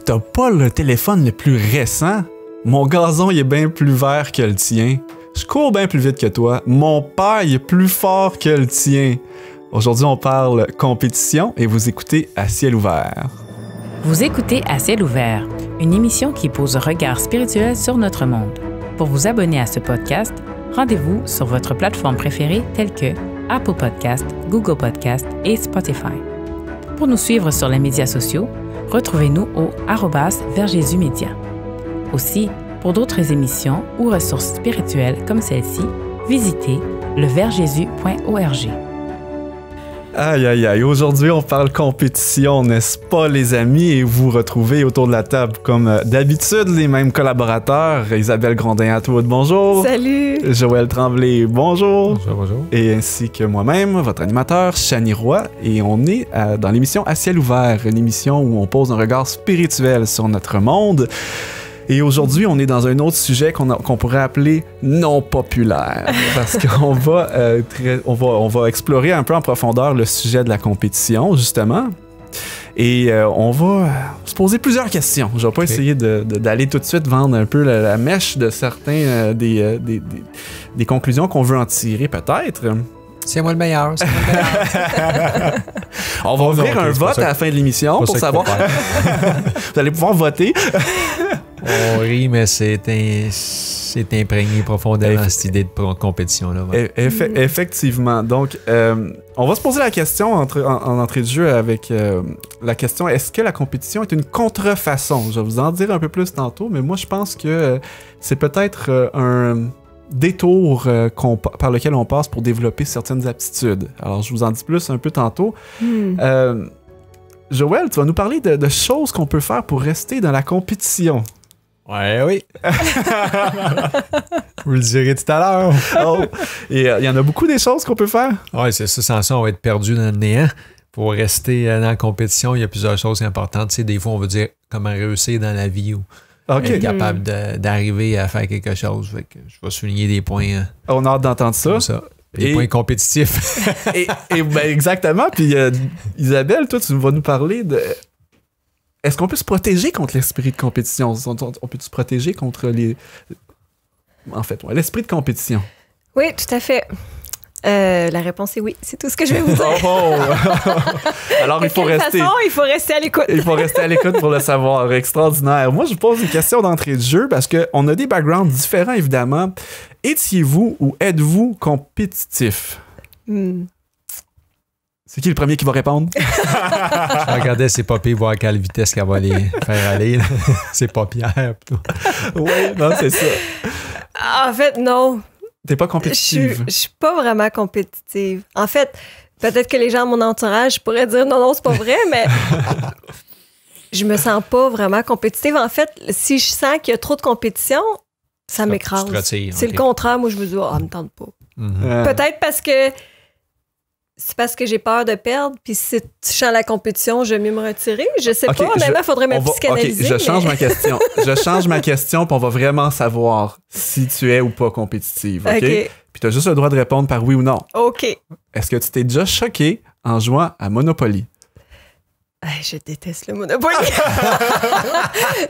t'as pas le téléphone le plus récent? Mon gazon, il est bien plus vert que le tien. Je cours bien plus vite que toi. Mon père, il est plus fort que le tien. Aujourd'hui, on parle compétition et vous écoutez À ciel ouvert. Vous écoutez À ciel ouvert, une émission qui pose un regard spirituel sur notre monde. Pour vous abonner à ce podcast, rendez-vous sur votre plateforme préférée telle que Apple Podcast, Google Podcast et Spotify. Pour nous suivre sur les médias sociaux, retrouvez-nous au @VersJésusMédia. Aussi, pour d'autres émissions ou ressources spirituelles comme celle-ci, visitez leversjésus.org. Aïe, aïe, aïe. Aujourd'hui, on parle compétition, n'est-ce pas, les amis? Et vous retrouvez autour de la table, comme d'habitude, les mêmes collaborateurs. Isabelle Grondin-Atwood, bonjour. Salut. Joël Tremblay, bonjour. Bonjour, bonjour. Et ainsi que moi-même, votre animateur, Chani Roy. Et on est dans l'émission À ciel ouvert, une émission où on pose un regard spirituel sur notre monde. Et aujourd'hui, on est dans un autre sujet qu'on pourrait appeler non populaire, parce qu'on va, on va explorer un peu en profondeur le sujet de la compétition, justement. Et on va se poser plusieurs questions. Je vais pas essayer d'aller tout de suite vendre un peu la mèche de certains des conclusions qu'on veut en tirer, peut-être. C'est moi le meilleur. On va ouvrir un vote à la fin de l'émission pour savoir. Vous allez pouvoir voter. On rit, mais c'est imprégné profondément cette idée de compétition-là. Ouais. Effectivement. Donc, on va se poser la question en entrée de jeu avec la question: est-ce que la compétition est une contrefaçon? Je vais vous en dire un peu plus tantôt, mais moi, je pense que c'est peut-être un détour par lequel on passe pour développer certaines aptitudes. Alors, je vous en dis plus un peu tantôt. Joël, tu vas nous parler de choses qu'on peut faire pour rester dans la compétition. Ouais, oui. Vous le direz tout à l'heure. Oh. Et il y en a beaucoup des choses qu'on peut faire. Ouais, c'est ça. Sans ça, on va être perdu dans le néant. Pour rester dans la compétition, il y a plusieurs choses importantes. Tu sais, des fois, on veut dire comment réussir dans la vie ou être capable d'arriver à faire quelque chose. Fait que je vais souligner des points. On a hâte d'entendre ça. Des points compétitifs. Ben exactement. Puis Isabelle, toi, tu vas nous parler de... Est-ce qu'on peut se protéger contre l'esprit de compétition? On peut se protéger contre les... En fait, l'esprit de compétition. Oui, tout à fait. La réponse est oui. C'est tout ce que je vais vous dire. Alors, il faut rester... il faut rester à l'écoute. Il faut rester à l'écoute pour le savoir. Extraordinaire. Moi, je vous pose une question d'entrée de jeu parce qu'on a des backgrounds différents, évidemment. Étiez-vous ou êtes-vous compétitif? C'est qui le premier qui va répondre? Je regardais ses papiers, voir à quelle vitesse qu'elle va les faire aller. C'est pas Pierre. Oui, non, c'est ça. En fait, non. T'es pas compétitive? Je suis pas vraiment compétitive. En fait, peut-être que les gens à mon entourage pourraient dire non, c'est pas vrai, mais je me sens pas vraiment compétitive. En fait, si je sens qu'il y a trop de compétition, ça m'écrase. C'est le contraire. Moi, je me dis, me tente pas. Peut-être parce que c'est parce que j'ai peur de perdre, puis si je sens la compétition, je vais mieux me retirer. Je sais pas, honnêtement, il faudrait me psychanalyser. Je change ma question. Je change ma question, puis on va vraiment savoir si tu es ou pas compétitive. OK? Puis tu as juste le droit de répondre par oui ou non. OK. Est-ce que tu t'es déjà choqué en jouant à Monopoly? Je déteste le Monopoly.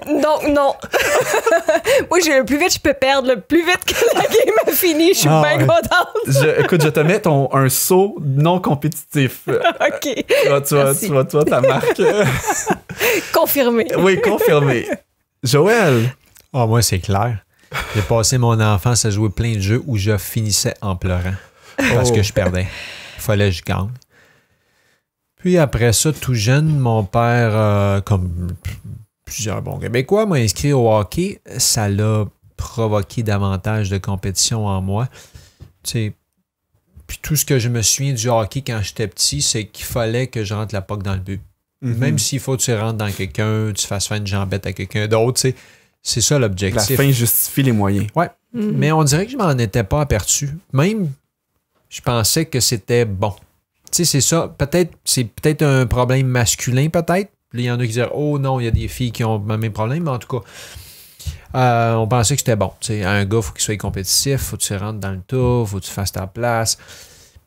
Donc, non. Moi, le plus vite je peux perdre, le plus vite que la game a fini, je suis bien contente. Écoute, je te mets un saut non compétitif. OK. Tu vois ta marque. Confirmé. Oui, confirmé. Joël. Moi, c'est clair. J'ai passé mon enfance à jouer plein de jeux où je finissais en pleurant parce que je perdais. Il fallait que je gagne. Puis après ça, tout jeune, mon père, comme plusieurs bons Québécois, m'a inscrit au hockey. Ça l'a provoqué davantage de compétition en moi. Tu sais, puis tout ce que je me souviens du hockey quand j'étais petit, c'est qu'il fallait que je rentre la puck dans le but. Même s'il faut que tu rentres dans quelqu'un, tu fasses faire une jambette à quelqu'un d'autre, tu sais, c'est ça l'objectif. La fin justifie les moyens. Ouais, mais on dirait que je m'en étais pas aperçu. Même, je pensais que c'était bon. Tu sais, c'est ça. C'est peut-être un problème masculin, peut-être. Il y en a qui disent « Oh non, il y a des filles qui ont le même problème. » Mais en tout cas, on pensait que c'était bon. Tu sais, un gars, il faut qu'il soit compétitif, il faut que tu rentres dans le tas, il faut que tu fasses ta place.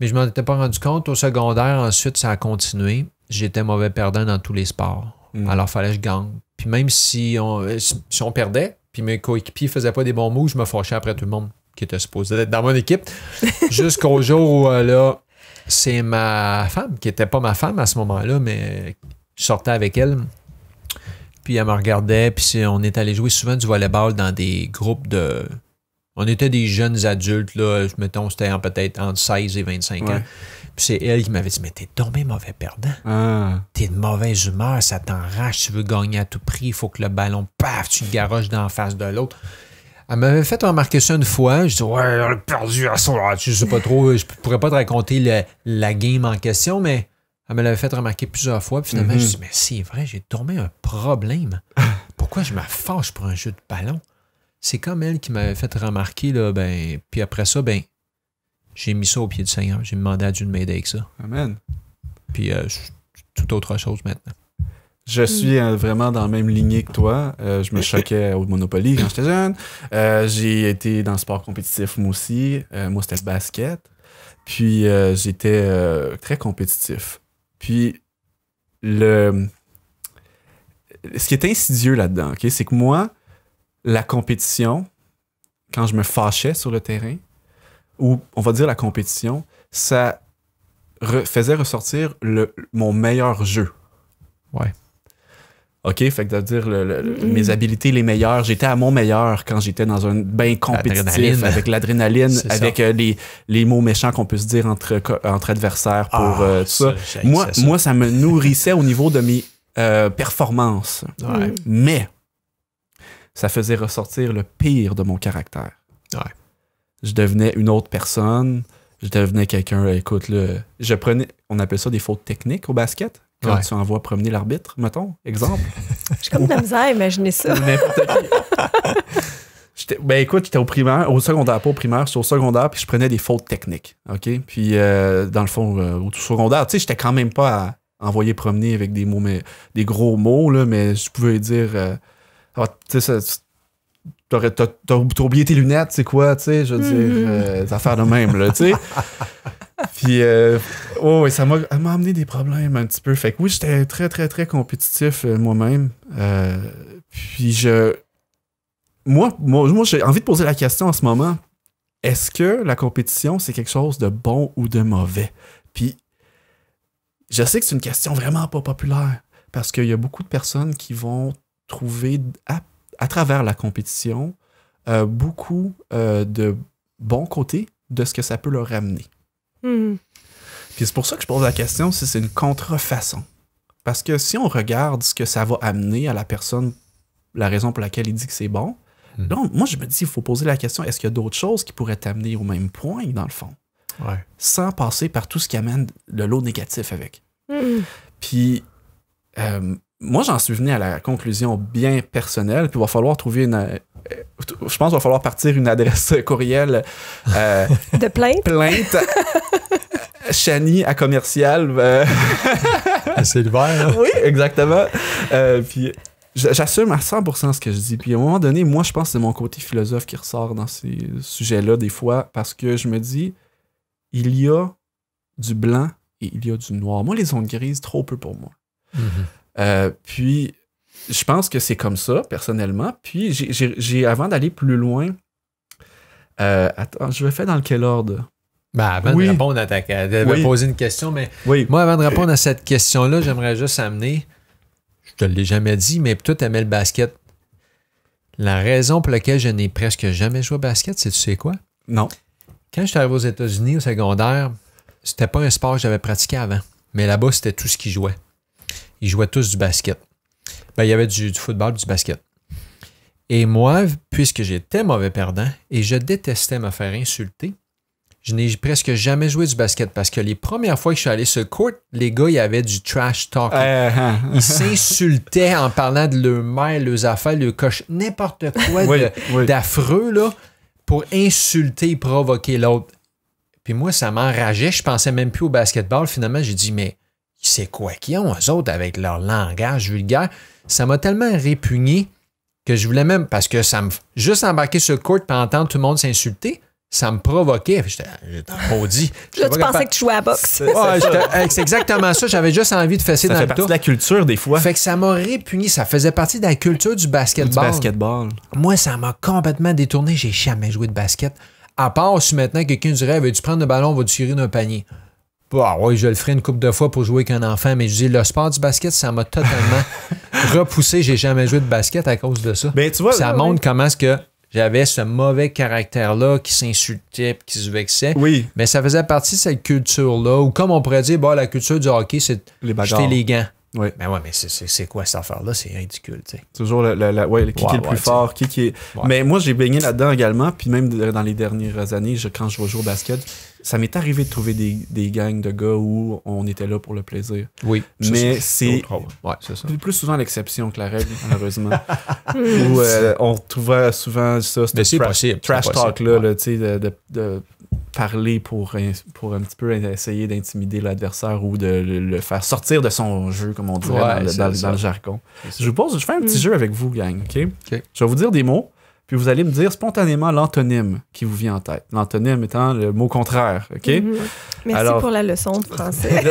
Mais je m'en étais pas rendu compte. Au secondaire, ensuite, ça a continué. J'étais mauvais perdant dans tous les sports. Alors, il fallait que je gagne. Puis même si on perdait, puis mes coéquipiers faisaient pas des bons moves, je me fâchais après tout le monde qui était supposé être dans mon équipe. Jusqu'au jour où, là, c'est ma femme, qui était pas ma femme à ce moment-là, mais je sortais avec elle. Puis elle me regardait, puis on est allé jouer souvent du volleyball dans des groupes de... On était des jeunes adultes, là, mettons, c'était peut-être entre 16 et 25 ans. Puis c'est elle qui m'avait dit, mais t'es tombé mauvais perdant. T'es de mauvaise humeur, ça t'enrage, tu veux gagner à tout prix, il faut que le ballon, paf, tu le garoches dans la face de l'autre. Elle m'avait fait remarquer ça une fois. Je dis, ouais, on a perdu à ça. Je sais pas trop, je pourrais pas te raconter la game en question, mais elle me l'avait fait remarquer plusieurs fois. Puis finalement, je dis, mais c'est vrai, j'ai tombé un problème. Pourquoi je me fâche pour un jeu de ballon? C'est comme elle qui m'avait fait remarquer, là, puis après ça, j'ai mis ça au pied du Seigneur. J'ai demandé à Dieu de m'aider avec ça. Amen. Puis tout autre chose maintenant. Je suis vraiment dans la même lignée que toi. Je me choquais au Monopoly quand j'étais jeune. J'ai été dans le sport compétitif, moi aussi. Moi, c'était le basket. Puis, j'étais très compétitif. Puis, ce qui est insidieux là-dedans, okay, c'est que moi, la compétition, quand je me fâchais sur le terrain, ou on va dire la compétition, ça faisait ressortir mon meilleur jeu. Ouais. OK, fait que ça veut dire mes habilités les meilleures. J'étais à mon meilleur quand j'étais dans un bain compétitif, avec l'adrénaline, avec les mots méchants qu'on peut se dire entre adversaires pour tout ça. Moi, ça me nourrissait au niveau de mes performances. Ouais. Mais ça faisait ressortir le pire de mon caractère. Ouais. Je devenais une autre personne. Je devenais quelqu'un, écoute, là, on appelle ça des fautes techniques au basket. Quand tu envoies promener l'arbitre, mettons, exemple. J'ai comme de la misère à imaginer ça. Écoute, j'étais au primaire, au secondaire, pas au primaire, j'étais au secondaire, puis je prenais des fautes techniques, OK? Puis, dans le fond, au secondaire, tu sais, j'étais quand même pas à envoyer promener avec des mots, mais des gros mots, là, mais je pouvais dire, tu sais, t'as oublié tes lunettes, c'est quoi, tu sais, je veux dire, des affaires de même, là, tu sais. Puis, ça m'a amené des problèmes un petit peu. Fait que oui, j'étais très, très, très compétitif moi-même. Puis, moi, j'ai envie de poser la question en ce moment. Est-ce que la compétition, c'est quelque chose de bon ou de mauvais? Puis, je sais que c'est une question vraiment pas populaire parce qu'il y a beaucoup de personnes qui vont trouver, à travers la compétition, beaucoup de bons côtés de ce que ça peut leur amener. Puis c'est pour ça que je pose la question si c'est une contrefaçon. Parce que si on regarde ce que ça va amener à la personne, la raison pour laquelle il dit que c'est bon, donc moi je me dis, il faut poser la question, est-ce qu'il y a d'autres choses qui pourraient t'amener au même point, dans le fond? Ouais. Sans passer par tout ce qui amène le lot négatif avec. Puis moi j'en suis venu à la conclusion bien personnelle, puis il va falloir trouver je pense qu'il va falloir partir une adresse courriel de plainte. Chani à commercial. C'est l'hiver, hein? Oui, exactement. Puis j'assume à 100% ce que je dis. Puis à un moment donné, moi, je pense que c'est mon côté philosophe qui ressort dans ces sujets-là des fois, parce que je me dis, il y a du blanc et il y a du noir. Moi, les zones grises, trop peu pour moi. Puis je pense que c'est comme ça, personnellement. Puis j'ai avant d'aller plus loin, attends, je vais faire dans quel ordre? Avant de répondre à de poser une question, mais moi, avant de répondre à cette question-là, j'aimerais juste amener, je te l'ai jamais dit, mais toi, tu aimais le basket. La raison pour laquelle je n'ai presque jamais joué au basket, c'est tu sais quoi? Non. Quand je suis arrivé aux États-Unis au secondaire, c'était pas un sport que j'avais pratiqué avant. Mais là-bas, c'était tout ce qu'ils jouaient. Ils jouaient tous du basket. Il y avait du football, du basket. Et moi, puisque j'étais mauvais perdant et je détestais me faire insulter, je n'ai presque jamais joué du basket parce que les premières fois que je suis allé sur le court, les gars, il y avait du trash talk. Ils s'insultaient en parlant de leur mère, leurs affaires, leur coche, n'importe quoi d'affreux là, pour insulter et provoquer l'autre. Puis moi, ça m'enrageait. Je pensais même plus au basketball. Finalement, j'ai dit, mais c'est quoi qu'ils ont, eux autres, avec leur langage vulgaire? Ça m'a tellement répugné que je voulais même, parce que ça me juste embarquer sur le court et entendre tout le monde s'insulter, ça me provoquait. J'étais maudit. Là, tu pensais que tu jouais à la boxe. C'est exactement ça. J'avais juste envie de fesser ça dans fait le partie tas. de la culture, des fois. Fait que ça m'a répugné. Ça faisait partie de la culture du basketball. Moi, ça m'a complètement détourné. J'ai jamais joué de basket. À part si maintenant quelqu'un dirait, veux-tu prendre le ballon, on va te tirer d'un panier. Bah oui, je le ferai une couple de fois pour jouer avec un enfant, mais je dis, le sport du basket, ça m'a totalement repoussé. J'ai jamais joué de basket à cause de ça. Ben, tu vois, ça montre comment est-ce que j'avais ce mauvais caractère-là qui s'insultait, qui se vexait. Oui. Mais ça faisait partie de cette culture-là, ou comme on pourrait dire, la culture du hockey, c'est jeter les gants. Oui. Ben ouais, mais c'est quoi cette affaire-là? C'est ridicule, tu sais. Toujours qui est le plus fort, qui est... Ouais. Mais moi, j'ai baigné là-dedans également, puis même dans les dernières années, quand je vais jouer au basket, ça m'est arrivé de trouver des gangs de gars où on était là pour le plaisir. Oui. Mais c'est plus souvent l'exception que la règle, malheureusement. Où on trouvait souvent ça, ce trash talk-là, tu sais, de parler pour un petit peu essayer d'intimider l'adversaire ou de le faire sortir de son jeu, comme on dirait dans le jargon. Je fais un petit jeu avec vous, gang, OK? Je vais vous dire des mots, puis vous allez me dire spontanément l'antonyme qui vous vient en tête. L'antonyme étant le mot contraire, OK? Merci pour la leçon de français.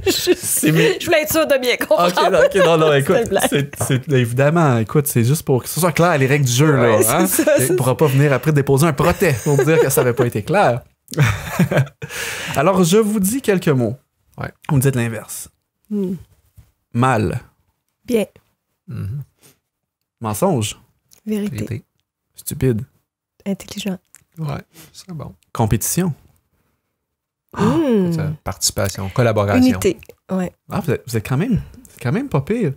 Je voulais être sûr de bien comprendre. OK, non, écoute, évidemment, écoute, c'est juste pour que ce soit clair les règles du jeu, là. Hein? Tu ne pourras pas venir après déposer un protest pour dire que ça n'avait pas été clair. Alors, je vous dis quelques mots. Ouais. Vous me dites l'inverse. Mal. Bien. Mensonge. Vérité. Stupide. Intelligent. Ouais, c'est bon. Compétition. Participation, collaboration. Unité. Ouais. Ah, vous êtes quand même pas pire.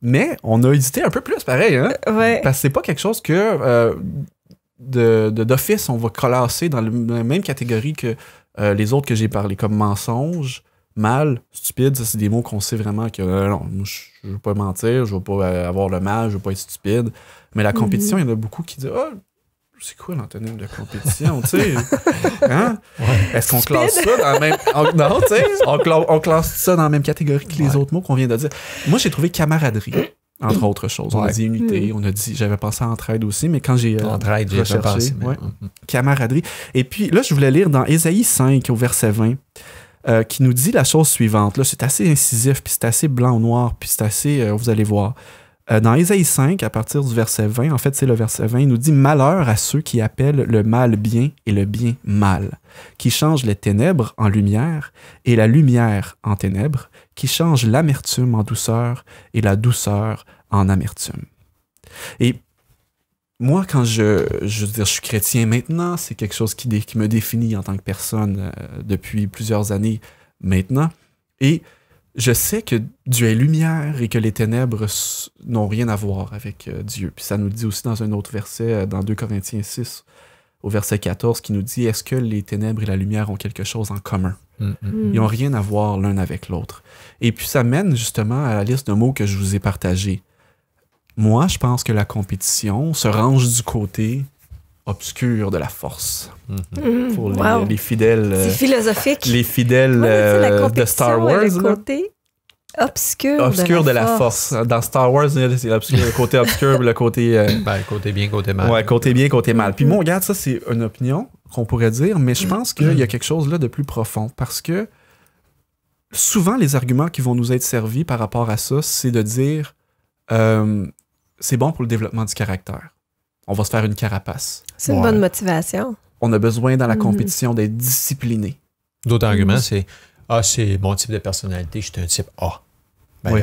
Mais on a hésité un peu plus, pareil, hein? Ouais. Parce que c'est pas quelque chose que d'office on va classer dans la même catégorie que les autres que j'ai parlé, comme mensonge, mal, stupide. Ça, c'est des mots qu'on sait vraiment que non, je veux pas mentir, je veux pas avoir le mal, je veux pas être stupide. Mais la compétition, il y en a beaucoup qui disent c'est quoi l'antonyme de compétition, tu sais? Hein? Ouais. Est-ce qu'on classe ça dans la même... Non, tu sais, on classe ça dans la même catégorie que les autres mots qu'on vient de dire. Moi, j'ai trouvé camaraderie, entre autres choses. On a dit unité, on a dit... J'avais pensé à entraide aussi, mais quand j'ai recherché... Camaraderie. Et puis, là, je voulais lire dans Ésaïe 5, au verset 20, qui nous dit la chose suivante. Là, c'est assez incisif, puis c'est assez blanc-noir, puis c'est assez... vous allez voir. Dans Ésaïe 5, à partir du verset 20, en fait, c'est le verset 20, il nous dit « Malheur à ceux qui appellent le mal bien et le bien mal, qui changent les ténèbres en lumière et la lumière en ténèbres, qui changent l'amertume en douceur et la douceur en amertume. » Et moi, quand je suis chrétien maintenant, c'est quelque chose qui me définit en tant que personne depuis plusieurs années maintenant. Et je sais que Dieu est lumière et que les ténèbres n'ont rien à voir avec Dieu. Puis ça nous le dit aussi dans un autre verset, dans 2 Corinthiens 6, au verset 14, qui nous dit « Est-ce que les ténèbres et la lumière ont quelque chose en commun? » Ils n'ont rien à voir l'un avec l'autre. Et puis ça mène justement à la liste de mots que je vous ai partagés. Moi, je pense que la compétition se range du côté obscur de la force. Pour les fidèles... c'est philosophique. Les fidèles de Star Wars. Le côté obscur de la force. Dans Star Wars, c'est le côté obscur, le côté... côté bien, côté mal. Ouais, côté bien, côté mal. Puis bon, regarde, ça, c'est une opinion qu'on pourrait dire, mais je pense qu'il y a quelque chose là de plus profond, parce que souvent, les arguments qui vont nous être servis par rapport à ça, c'est de dire c'est bon pour le développement du caractère. On va se faire une carapace. C'est une bonne motivation. On a besoin dans la compétition d'être discipliné. D'autres arguments, c'est c'est mon type de personnalité, je suis un type A. Oui.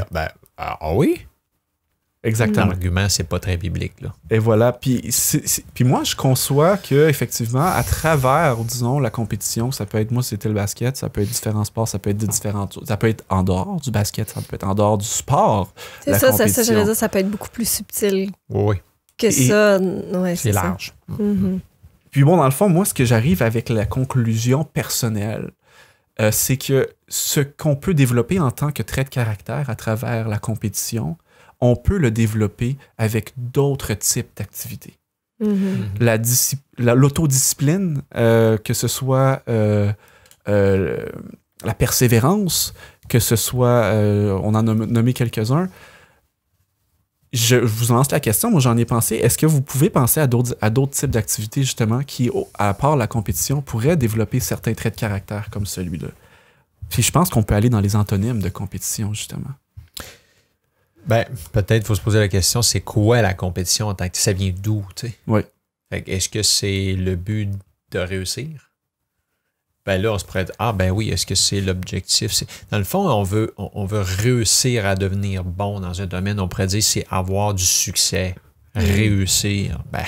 Exactement. L'argument, c'est pas très biblique, là. Et voilà. Puis moi, je conçois que effectivement, à travers, disons, la compétition, ça peut être, moi, c'était le basket, ça peut être différents sports, ça peut être différentes choses. Ça peut être en dehors du basket, ça peut être en dehors du sport. C'est ça, j'allais dire, ça peut être beaucoup plus subtil. Oui. Que ça. Ouais, c'est large. Puis bon, dans le fond, moi, ce que j'arrive avec la conclusion personnelle, c'est que ce qu'on peut développer en tant que trait de caractère à travers la compétition, on peut le développer avec d'autres types d'activités. L'autodiscipline, que ce soit la persévérance, que ce soit, on en a nommé quelques-uns, je vous lance la question, moi j'en ai pensé. Est-ce que vous pouvez penser à d'autres types d'activités, justement, qui, à part la compétition, pourraient développer certains traits de caractère comme celui-là? Puis je pense qu'on peut aller dans les antonymes de compétition, justement. Ben, peut-être qu'il faut se poser la question, c'est quoi la compétition en tant que ça vient d'où, tu sais? Oui. Est-ce que c'est le but de réussir? Ben là, on se pourrait dire, ah ben oui, est-ce que c'est l'objectif? Dans le fond, on veut réussir à devenir bon dans un domaine. On pourrait dire, c'est avoir du succès, réussir. Ben,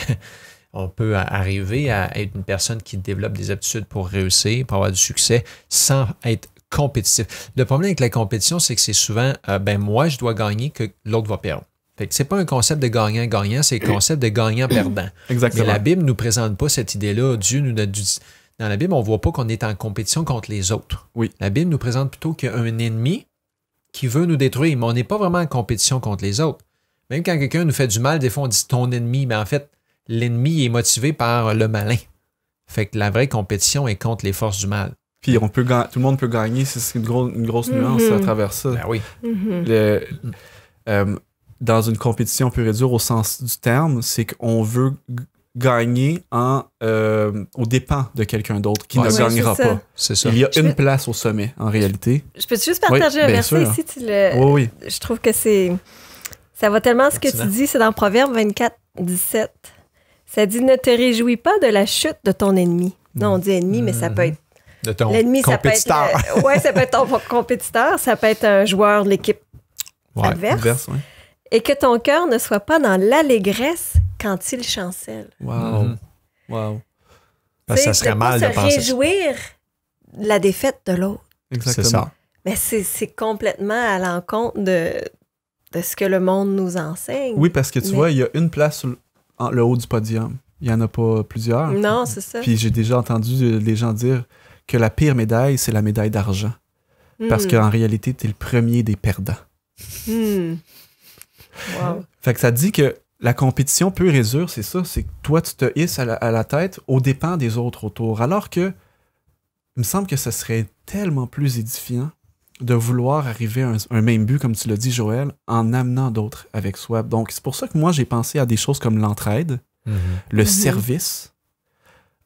on peut arriver à être une personne qui développe des aptitudes pour réussir, pour avoir du succès, sans être compétitif. Le problème avec la compétition, c'est que c'est souvent, ben moi, je dois gagner que l'autre va perdre. Fait que c'est pas un concept de gagnant-gagnant, c'est un concept de gagnant-perdant. Exactement. Mais la Bible ne nous présente pas cette idée-là. Dieu nous a dit... Dans la Bible, on ne voit pas qu'on est en compétition contre les autres. Oui. La Bible nous présente plutôt qu'il y a un ennemi qui veut nous détruire, mais on n'est pas vraiment en compétition contre les autres. Même quand quelqu'un nous fait du mal, des fois on dit ton ennemi, mais en fait, l'ennemi est motivé par le malin. Fait que la vraie compétition est contre les forces du mal. Puis tout le monde peut gagner, c'est une grosse nuance à travers ça. Ben oui. Dans une compétition pure et dure au sens du terme, c'est qu'on veut gagner aux dépens de quelqu'un d'autre qui ne gagnera pas. C'est ça. Il y a une place au sommet, en réalité. Je peux juste partager un verset ici? Oui. Je trouve que ça va tellement ce que tu dis, c'est dans Proverbe 24, 17. Ça dit « Ne te réjouis pas de la chute de ton ennemi. » Non, on dit ennemi, mais ça peut être... De ton l'ennemi, compétiteur. Ça peut être ton compétiteur, ça peut être un joueur de l'équipe adverse. Ouais. Et que ton cœur ne soit pas dans l'allégresse quand il chancelle. Wow. Wow. Parce que ça serait mal de penser. Se réjouir de la défaite de l'autre. Exactement. C'est ça. Mais c'est complètement à l'encontre de ce que le monde nous enseigne. Oui, parce que tu vois, il y a une place sur le haut du podium. Il n'y en a pas plusieurs. Non, c'est ça. Puis j'ai déjà entendu les gens dire que la pire médaille, c'est la médaille d'argent. Parce qu'en réalité, tu es le premier des perdants. Wow. Fait que ça dit que la compétition pure et dure, c'est ça, c'est que toi, tu te hisses à la tête aux dépens des autres autour. Alors que, il me semble que ce serait tellement plus édifiant de vouloir arriver à un même but, comme tu l'as dit, Joël, en amenant d'autres avec soi. Donc, c'est pour ça que moi, j'ai pensé à des choses comme l'entraide, le service,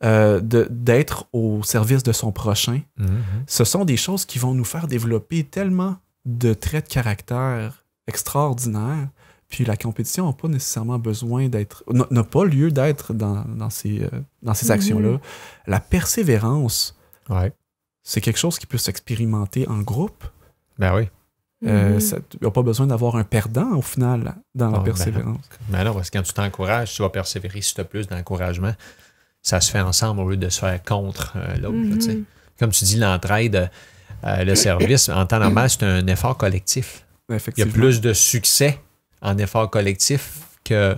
d'être au service de son prochain. Ce sont des choses qui vont nous faire développer tellement de traits de caractère extraordinaires. Puis la compétition n'a pas nécessairement besoin d'être... n'a pas lieu d'être dans ces actions-là. La persévérance, c'est quelque chose qui peut s'expérimenter en groupe. Ben oui. Il n'y a pas besoin d'avoir un perdant, au final, dans la persévérance. Ben non, parce que quand tu t'encourages, tu vas persévérer si tu as plus d'encouragement. Ça se fait ensemble au lieu de se faire contre l'autre. Comme tu dis, l'entraide, le service, en temps normal, c'est un effort collectif. Il y a plus de succès en effort collectif que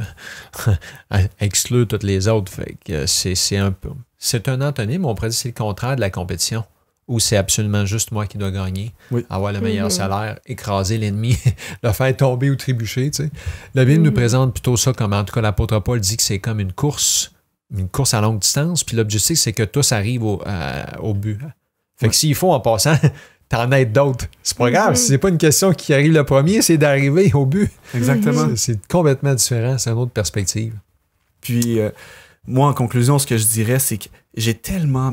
exclure toutes les autres. Fait que c'est un antonyme, on pourrait dire que c'est le contraire de la compétition, où c'est absolument juste moi qui dois gagner, avoir le meilleur salaire, écraser l'ennemi, le faire tomber ou trébucher. Tu sais. La Bible nous présente plutôt ça comme, en tout cas, l'apôtre Paul dit que c'est comme une course à longue distance, puis l'objectif, c'est que tous arrivent au but. Fait que s'il faut, en passant, t'en aides d'autres. C'est pas grave. C'est pas une question qui arrive le premier, c'est d'arriver au but. Exactement. C'est complètement différent. C'est une autre perspective. Puis, moi, en conclusion, ce que je dirais, c'est que j'ai tellement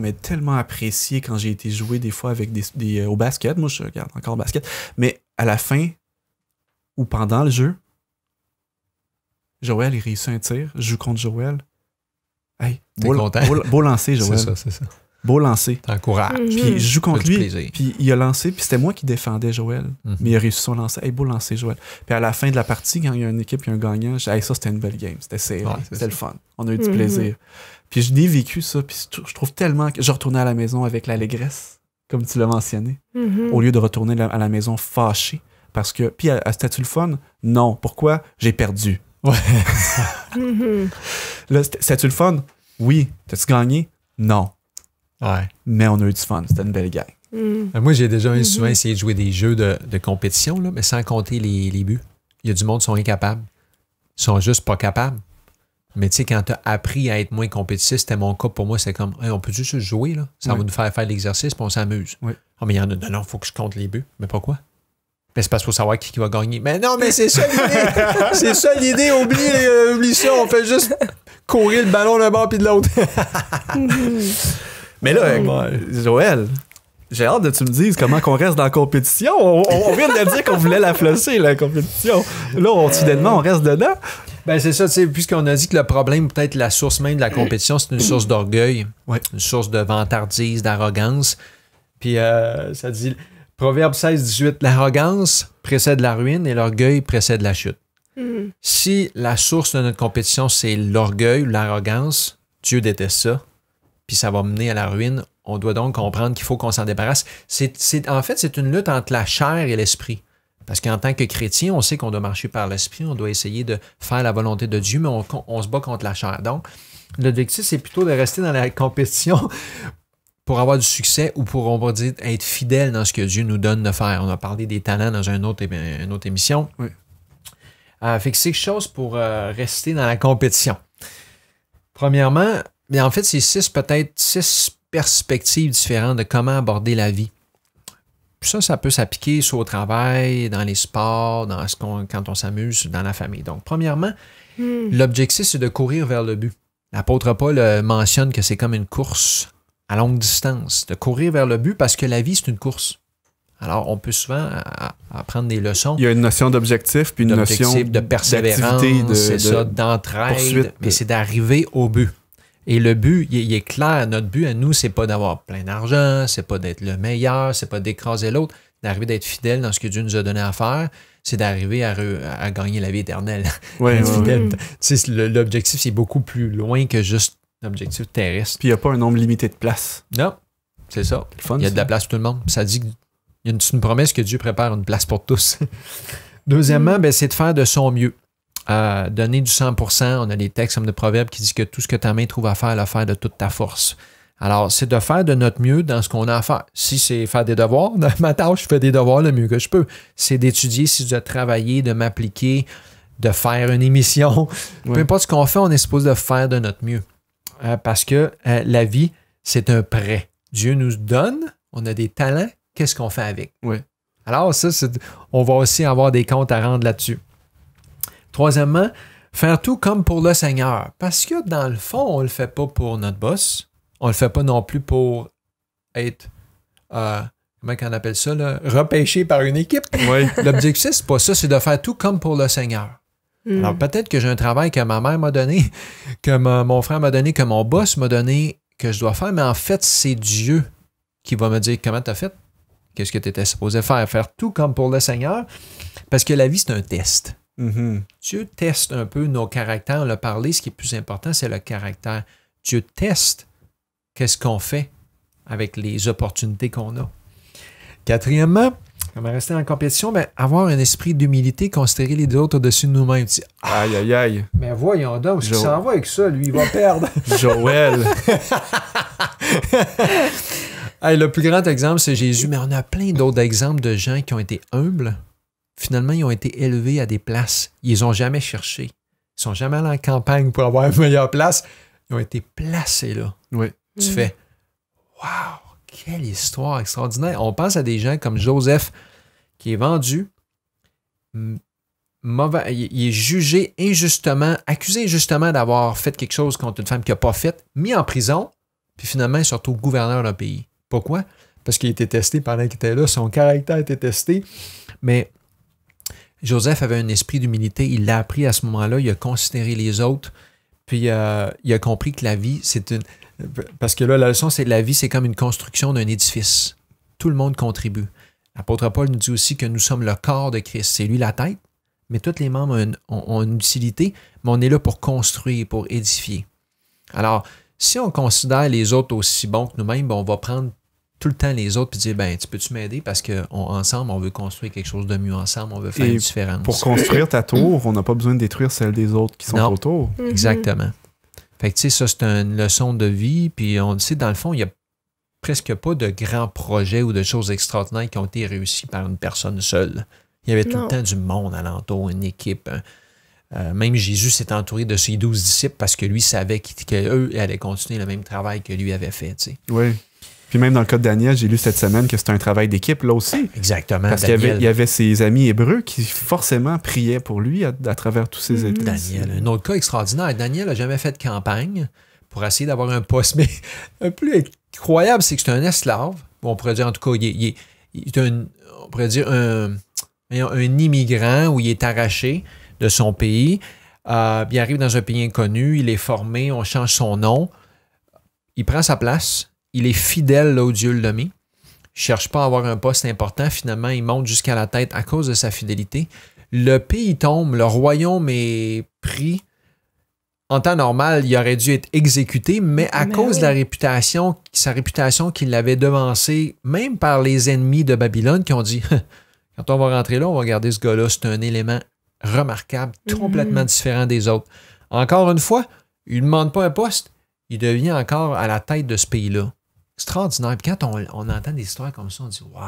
apprécié quand j'ai été jouer des fois avec au basket. Moi, je regarde encore au basket. Mais à la fin, ou pendant le jeu, Joël, il réussit un tir. Je joue contre Joël. Hey, beau lancer, Joël. C'est ça. Beau lancer. T'encourages. Puis je joue contre lui. Plaisir. Puis il a lancé. Puis c'était moi qui défendais Joël. Mais il a réussi son lancer. Hey, beau lancer, Joël. Puis à la fin de la partie, quand il y a une équipe et un gagnant, j'ai dit, hey, ça, c'était une belle game. C'était serré. C'était le fun. On a eu du plaisir. Puis je l'ai vécu, ça. Puis je trouve tellement que je retournais à la maison avec l'allégresse, comme tu l'as mentionné, au lieu de retourner à la maison fâché. Parce que. Puis c'était-tu le fun? Non. Pourquoi? J'ai perdu. Ouais. Là, c'était-tu le fun? Oui. T'as-tu gagné? Non. Ouais. Mais on a eu du fun. C'était une belle gang. Moi, j'ai déjà souvent essayé de jouer des jeux de compétition, là, mais sans compter les buts. Il y a du monde qui sont incapables. Ils sont juste pas capables. Mais tu sais, quand tu as appris à être moins compétitif, c'était mon cas pour moi, c'est comme, hey, on peut juste jouer, là. Ça va nous faire l'exercice, puis on s'amuse. Oui. Ah, mais il y en a, non, il faut que je compte les buts. Mais pourquoi? Ben, c'est parce qu'il faut savoir qui va gagner. Mais non, mais c'est ça l'idée. C'est ça l'idée. Oublie ça. On fait juste courir le ballon d'un bord puis de l'autre. Mais là, Joël, j'ai hâte de tu me dises comment qu'on reste dans la compétition. On vient de dire qu'on voulait la flosser, la compétition. Là, soudainement, on reste dedans. Ben, c'est ça, tu sais, puisqu'on a dit que le problème, peut-être la source même de la compétition, c'est une source d'orgueil, une source de vantardise, d'arrogance. Puis, ça dit, Proverbe 16-18, l'arrogance précède la ruine et l'orgueil précède la chute. Si la source de notre compétition, c'est l'orgueil ou l'arrogance, Dieu déteste ça, puis ça va mener à la ruine. On doit donc comprendre qu'il faut qu'on s'en débarrasse. En fait, c'est une lutte entre la chair et l'esprit. Parce qu'en tant que chrétien, on sait qu'on doit marcher par l'esprit, on doit essayer de faire la volonté de Dieu, mais on se bat contre la chair. Donc, l'objectif, c'est plutôt de rester dans la compétition pour avoir du succès ou pour, on va dire, être fidèle dans ce que Dieu nous donne de faire. On a parlé des talents dans une autre émission. Oui. Fait que c'est quelque chose pour rester dans la compétition. Premièrement, mais en fait, c'est peut-être six perspectives différentes de comment aborder la vie. Puis ça peut s'appliquer soit au travail, dans les sports, quand on s'amuse, dans la famille. Donc, premièrement, l'objectif, c'est de courir vers le but. L'apôtre Paul mentionne que c'est comme une course à longue distance, de courir vers le but parce que la vie, c'est une course. Alors, on peut souvent apprendre des leçons. Il y a une notion d'objectif, puis une notion de persévérance, d'entraide, poursuite, mais c'est d'arriver au but. Et le but, il est clair. Notre but à nous, c'est pas d'avoir plein d'argent, c'est pas d'être le meilleur, c'est pas d'écraser l'autre, d'arriver d'être fidèle dans ce que Dieu nous a donné à faire, c'est d'arriver à gagner la vie éternelle. L'objectif, c'est beaucoup plus loin que juste l'objectif terrestre. Puis il n'y a pas un nombre limité de places. Non, c'est ça. Fun, il y a de la place pour tout le monde. Ça dit qu'il y a une promesse que Dieu prépare une place pour tous. Deuxièmement, c'est de faire de son mieux. Donner du 100%. On a des textes comme de Proverbes qui disent que tout ce que ta main trouve à faire, le faire de toute ta force. Alors, c'est de faire de notre mieux dans ce qu'on a à faire. Si c'est faire des devoirs, dans ma tâche, je fais des devoirs le mieux que je peux. C'est d'étudier, si je dois travailler, de m'appliquer, de faire une émission. Peu importe ce qu'on fait, on est supposé de faire de notre mieux. Parce que la vie, c'est un prêt. Dieu nous donne, on a des talents, qu'est-ce qu'on fait avec? Oui. Alors, ça, on va aussi avoir des comptes à rendre là-dessus. Troisièmement, faire tout comme pour le Seigneur. Parce que dans le fond, on ne le fait pas pour notre boss. On ne le fait pas non plus pour être, comment on appelle ça, là, repêché par une équipe. Oui. L'objectif, c'est pas ça, c'est de faire tout comme pour le Seigneur. Alors peut-être que j'ai un travail que ma mère m'a donné, que mon frère m'a donné, que mon boss m'a donné, que je dois faire, mais en fait, c'est Dieu qui va me dire comment tu as fait, qu'est-ce que tu étais supposé faire. Faire tout comme pour le Seigneur, parce que la vie, c'est un test. Dieu teste un peu nos caractères. On l'a parlé, ce qui est plus important, c'est le caractère. Dieu teste qu'est-ce qu'on fait avec les opportunités qu'on a. Quatrièmement, comment rester en compétition, avoir un esprit d'humilité, considérer les autres au-dessus de nous-mêmes. Aïe, aïe, aïe. Mais voyons donc, il s'en va avec ça, lui, il va perdre. Joël. Hey, le plus grand exemple, c'est Jésus, mais on a plein d'autres exemples de gens qui ont été humbles. Finalement, ils ont été élevés à des places. Ils les ont jamais cherchées. Ils sont jamais allés en campagne pour avoir une meilleure place. Ils ont été placés là. Oui. Tu fais « Wow! Quelle histoire extraordinaire! » On pense à des gens comme Joseph qui est vendu, mauvais, il est jugé injustement, accusé injustement d'avoir fait quelque chose contre une femme qu'il n'a pas fait, mis en prison, puis finalement, il se retrouve gouverneur d'un pays. Pourquoi? Parce qu'il a été testé pendant qu'il était là, son caractère a été testé, mais Joseph avait un esprit d'humilité, il l'a appris à ce moment-là, il a considéré les autres, puis il a compris que la vie, c'est une... Parce que là, la leçon, c'est que la vie, c'est comme une construction d'un édifice. Tout le monde contribue. L'apôtre Paul nous dit aussi que nous sommes le corps de Christ. C'est lui la tête, mais tous les membres ont une utilité, mais on est là pour construire, pour édifier. Alors, si on considère les autres aussi bons que nous-mêmes, on va prendre tout le temps les autres et dire, tu peux-tu m'aider? Parce qu'ensemble, on veut construire quelque chose de mieux ensemble, on veut faire une différence. Pour construire ta tour, on n'a pas besoin de détruire celle des autres qui sont autour. Exactement. Fait que, tu sais, ça, c'est une leçon de vie, puis on sait, dans le fond, il n'y a presque pas de grands projets ou de choses extraordinaires qui ont été réussis par une personne seule. Il y avait tout le temps du monde alentour, une équipe. Même Jésus s'est entouré de ses 12 disciples parce que lui savait qu'eux allaient continuer le même travail que lui avait fait, tu sais. Oui. Puis même dans le cas de Daniel, j'ai lu cette semaine que c'était un travail d'équipe, là aussi. Exactement. Parce qu'il y avait ses amis hébreux qui forcément priaient pour lui à travers tous ces études. Daniel, un autre cas extraordinaire. Daniel n'a jamais fait de campagne pour essayer d'avoir un poste. Mais le plus incroyable, c'est que c'est un esclave. On pourrait dire, en tout cas, il est on pourrait dire un immigrant où il est arraché de son pays. Il arrive dans un pays inconnu, il est formé, on change son nom. Il prend sa place. Il est fidèle là où Dieu l'a mis. Il ne cherche pas à avoir un poste important. Finalement, il monte jusqu'à la tête à cause de sa fidélité. Le pays tombe, le royaume est pris. En temps normal, il aurait dû être exécuté, mais à cause de la réputation, sa réputation qui l'avait devancé, même par les ennemis de Babylone, qui ont dit quand on va rentrer là, on va garder ce gars-là, c'est un élément remarquable, complètement différent des autres. Encore une fois, il ne demande pas un poste, il devient encore à la tête de ce pays-là. Extraordinaire. Puis quand on entend des histoires comme ça, on dit waouh,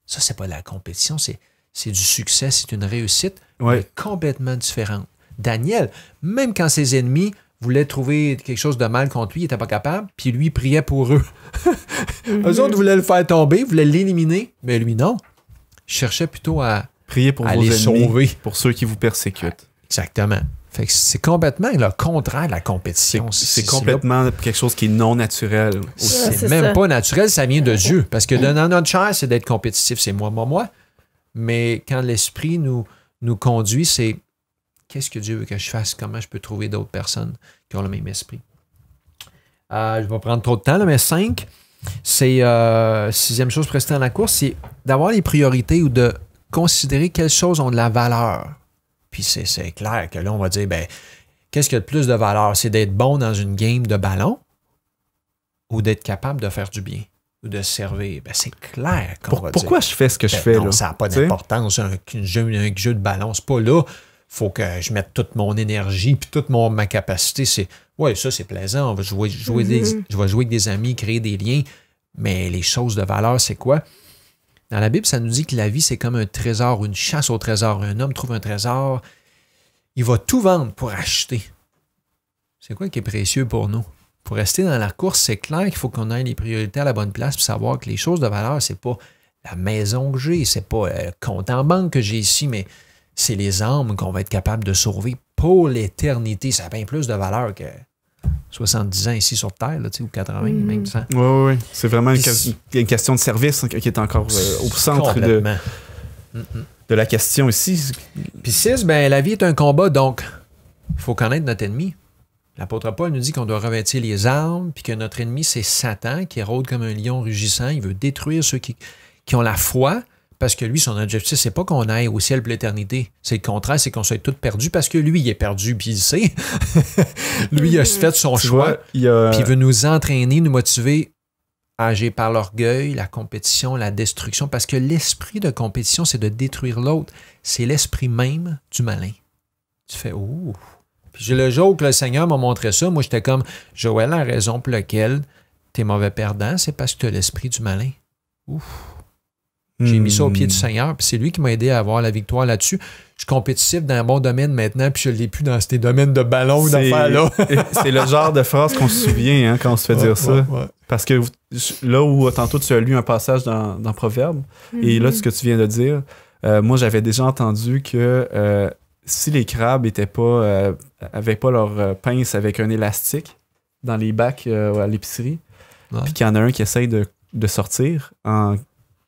ça, c'est pas de la compétition, c'est du succès, c'est une réussite, mais complètement différente. Daniel, même quand ses ennemis voulaient trouver quelque chose de mal contre lui, il n'était pas capable, puis lui priait pour eux. Eux autres voulaient le faire tomber, voulaient l'éliminer, mais lui, non. Il cherchait plutôt à prier pour vos les ennemis, sauver. Pour ceux qui vous persécutent. Exactement. Fait que c'est complètement le contraire de la compétition. C'est complètement quelque chose qui est non naturel. C'est même pas naturel, ça vient de Dieu. Parce que dans notre chair, c'est d'être compétitif, c'est moi. Mais quand l'Esprit nous conduit, c'est qu'est-ce que Dieu veut que je fasse? Comment je peux trouver d'autres personnes qui ont le même esprit? Je vais prendre trop de temps, là, mais 5, c'est sixième chose pour rester dans la course, c'est d'avoir les priorités ou de considérer quelles choses ont de la valeur. Puis c'est clair que là, on va dire, qu'est-ce qui a de plus de valeur? C'est d'être bon dans une game de ballon ou d'être capable de faire du bien ou de servir? C'est clair qu'on va dire. Pourquoi je fais ce que je fais? Non, là? ça n'a pas d'importance. Un jeu de ballon, c'est pas là. Faut que je mette toute mon énergie puis toute ma capacité. Ça, c'est plaisant. On va jouer je vais jouer avec des amis, créer des liens. Mais les choses de valeur, c'est quoi? Dans la Bible, ça nous dit que la vie, c'est comme un trésor, une chasse au trésor. Un homme trouve un trésor, il va tout vendre pour acheter. C'est quoi qui est précieux pour nous? Pour rester dans la course, c'est clair qu'il faut qu'on ait les priorités à la bonne place pour savoir que les choses de valeur, c'est pas la maison que j'ai, c'est pas le compte en banque que j'ai ici, mais c'est les âmes qu'on va être capable de sauver pour l'éternité. Ça a bien plus de valeur que 70 ans ici sur Terre, là, ou 80, même 100. Oui. C'est vraiment une question de service qui est encore au centre de la question ici. Puis 6, la vie est un combat, donc il faut connaître notre ennemi. L'apôtre Paul nous dit qu'on doit revêtir les armes, puis que notre ennemi, c'est Satan, qui rôde comme un lion rugissant. Il veut détruire ceux qui ont la foi, parce que lui, son objectif, c'est pas qu'on aille au ciel pour l'éternité. C'est le contraire, c'est qu'on soit tous perdus, parce que lui, il est perdu, puis il sait. Lui, il a fait son choix, puis il veut nous entraîner, nous motiver à agir par l'orgueil, la compétition, la destruction, parce que l'esprit de compétition, c'est de détruire l'autre. C'est l'esprit même du malin. Tu fais « Ouh! » Puis le jour que le Seigneur m'a montré ça, moi, j'étais comme « Joël, la raison pour laquelle t'es mauvais perdant, c'est parce que tu as l'esprit du malin. » Ouf! J'ai mis ça au pied du Seigneur, puis c'est lui qui m'a aidé à avoir la victoire là-dessus. Je suis compétitif dans un bon domaine maintenant, puis je ne l'ai plus dans ces domaines de ballon ou d'affaires-là. C'est le genre de phrase qu'on se souvient quand on se fait dire ça. Ouais. Parce que là où tantôt tu as lu un passage dans Proverbes, et là, ce que tu viens de dire, moi, j'avais déjà entendu que si les crabes avaient pas leur pince avec un élastique dans les bacs à l'épicerie, puis qu'il y en a un qui essaye de sortir en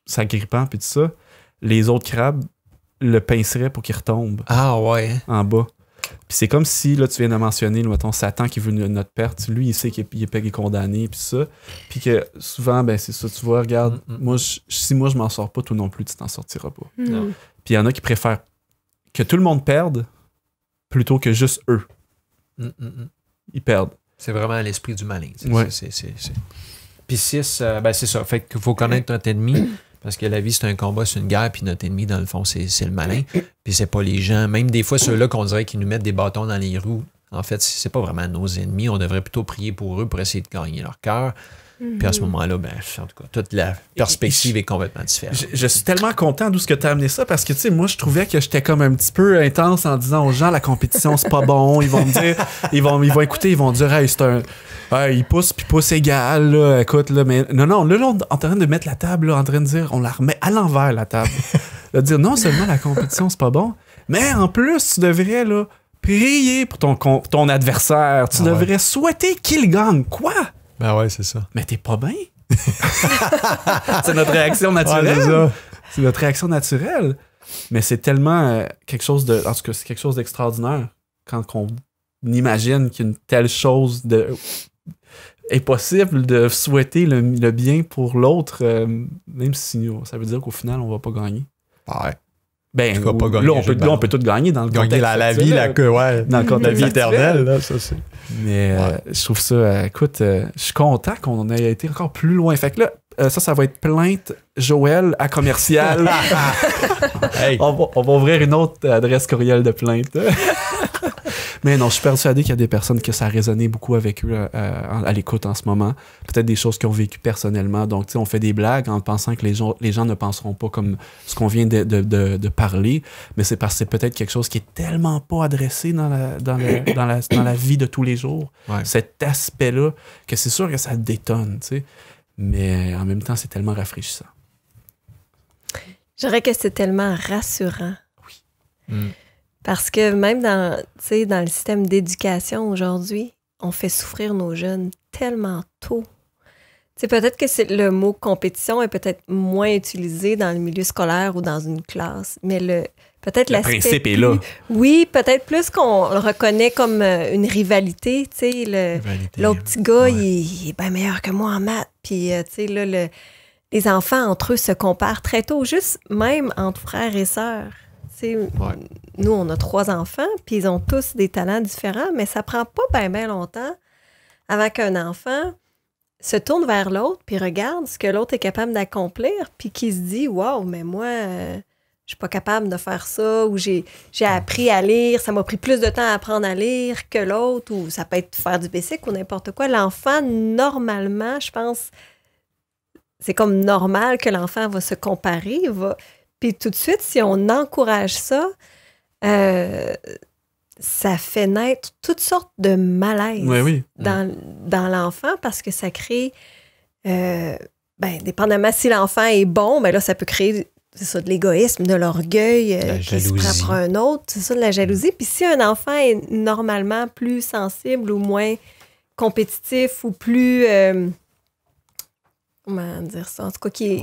s'agrippant puis tout ça, les autres crabes le pinceraient pour qu'il retombe en bas. Puis c'est comme si, là, tu viens de mentionner, mettons, Satan qui veut notre perte. Lui, il sait qu'il est condamné, puis ça. Puis que souvent, c'est ça, tu vois, regarde, si moi je m'en sors pas, toi non plus, tu t'en sortiras pas. Puis il y en a qui préfèrent que tout le monde perde plutôt que juste eux. Ils perdent. C'est vraiment l'esprit du malin. Ouais. Puis 6, c'est ça. Fait qu'il faut connaître notre ennemi. Parce que la vie, c'est un combat, c'est une guerre, puis notre ennemi, dans le fond, c'est le malin. Puis c'est pas les gens, même des fois, ceux-là qu'on dirait qu'ils nous mettent des bâtons dans les roues, en fait, c'est pas vraiment nos ennemis. On devrait plutôt prier pour eux pour essayer de gagner leur cœur. Puis à ce moment-là, ben, en tout cas, toute la perspective est complètement différente. Je suis tellement content d'où ce que tu as amené ça parce que, tu sais, moi, je trouvais que j'étais comme un petit peu intense en disant aux gens, la compétition, c'est pas bon. Ils vont me dire, ils vont écouter, ils vont dire, hey, c'est un. Il pousse, puis pousse égal, là, écoute, là. Mais non, là, on est en train de mettre la table, là, en train de dire, on la remet à l'envers, la table. De dire, non seulement la compétition, c'est pas bon, mais en plus, tu devrais, là, prier pour ton adversaire. Tu devrais souhaiter qu'il gagne. Quoi? Ben ouais, c'est ça. Mais t'es pas bien. C'est notre réaction naturelle. Ouais, c'est notre réaction naturelle. Mais c'est tellement quelque chose de. En tout cas, c'est quelque chose d'extraordinaire quand on imagine qu'une telle chose est possible de souhaiter le bien pour l'autre, même si ça veut dire qu'au final, on va pas gagner. Ouais. Ben, tu vas pas gagner, là, on peut tout gagner dans le gagner contexte la vie, dans le contexte la vie actuel. éternelle, là, ça c'est. Mais je trouve ça, écoute, je suis content qu'on ait été encore plus loin. Fait que là, ça va être plainte Joël à commercial. Hey. On va ouvrir une autre adresse courriel de plainte. Mais non, je suis persuadé qu'il y a des personnes que ça a résonné beaucoup avec eux à l'écoute en ce moment. Peut-être des choses qu'ils ont vécues personnellement. Donc, tu sais, on fait des blagues en pensant que les gens ne penseront pas comme ce qu'on vient de parler. Mais c'est parce que c'est peut-être quelque chose qui est tellement pas adressé dans la vie de tous les jours. Ouais. Cet aspect-là, que c'est sûr que ça détonne, tu sais. Mais en même temps, c'est tellement rafraîchissant. Je dirais que c'est tellement rassurant. Oui. Parce que même dans le système d'éducation aujourd'hui, on fait souffrir nos jeunes tellement tôt. T'sais, peut-être que le mot compétition est peut-être moins utilisé dans le milieu scolaire ou dans une classe, mais le principe est là. Oui, peut-être plus qu'on le reconnaît comme une rivalité. L'autre petit gars, il est bien meilleur que moi en maths. Puis, là, les enfants, entre eux, se comparent très tôt, juste même entre frères et sœurs. Nous, on a 3 enfants, puis ils ont tous des talents différents, mais ça prend pas bien longtemps avant qu'un enfant se tourne vers l'autre, puis regarde ce que l'autre est capable d'accomplir, puis qui se dit « Wow, mais moi, je suis pas capable de faire ça » ou « J'ai appris à lire, ça m'a pris plus de temps à apprendre à lire que l'autre » ou ça peut être faire du basic ou n'importe quoi. L'enfant, normalement, je pense, c'est comme normal que l'enfant va se comparer, Puis tout de suite, si on encourage ça, ça fait naître toutes sortes de malaises dans l'enfant parce que ça crée, dépendamment si l'enfant est bon, ben là, ça peut créer de l'égoïsme, de l'orgueil qui se prend pour un autre, c'est ça, de la jalousie. Puis si un enfant est normalement plus sensible ou moins compétitif ou plus... comment dire ça? En tout cas, qui est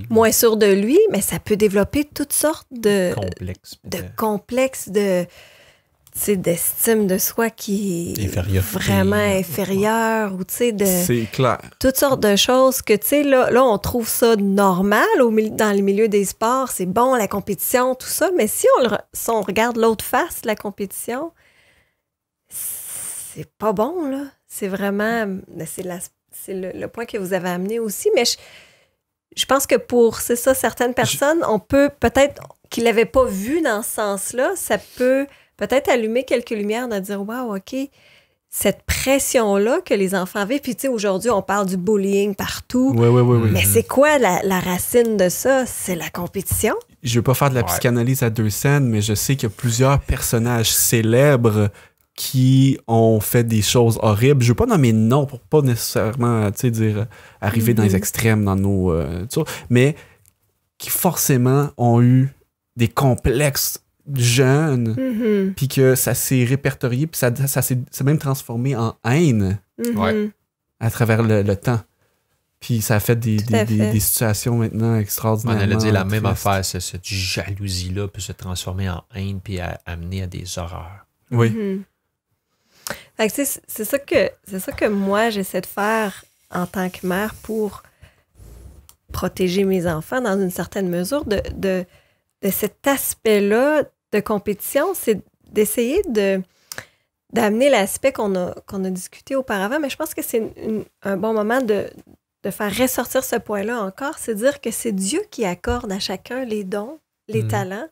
moins sûr de lui, mais ça peut développer toutes sortes de complexes, d'estime de soi qui est vraiment inférieure ou c'est clair. Toutes sortes de choses que, là, on trouve ça normal dans le milieu des sports. C'est bon, la compétition, tout ça, mais si on regarde l'autre face de la compétition, c'est pas bon, là. C'est vraiment... C'est le point que vous avez amené aussi, mais je pense que pour, certaines personnes, on peut peut-être qu'ils ne l'avaient pas vu dans ce sens-là, ça peut peut-être allumer quelques lumières de dire « Wow, OK, cette pression-là que les enfants avaient. » Puis, aujourd'hui, on parle du bullying partout. Oui. Mais c'est quoi la racine de ça? C'est la compétition. Je ne veux pas faire de la psychanalyse à 2 scènes, mais je sais qu'il y a plusieurs personnages célèbres qui ont fait des choses horribles. Je veux pas nommer de nom pour pas nécessairement, dire arriver dans les extrêmes dans nos... mais qui forcément ont eu des complexes jeunes, puis que ça s'est répertorié, puis ça s'est même transformé en haine à travers le temps. Puis ça a fait des situations maintenant extraordinairement... On allait dire la même affaire, cette jalousie-là peut se transformer en haine puis amener à des horreurs. Oui. Fait que c'est ça que moi, j'essaie de faire en tant que mère pour protéger mes enfants dans une certaine mesure de cet aspect-là de compétition, c'est d'essayer d'amener l'aspect qu'on a discuté auparavant, mais je pense que c'est un bon moment de faire ressortir ce point-là encore, c'est dire que c'est Dieu qui accorde à chacun les dons, les talents,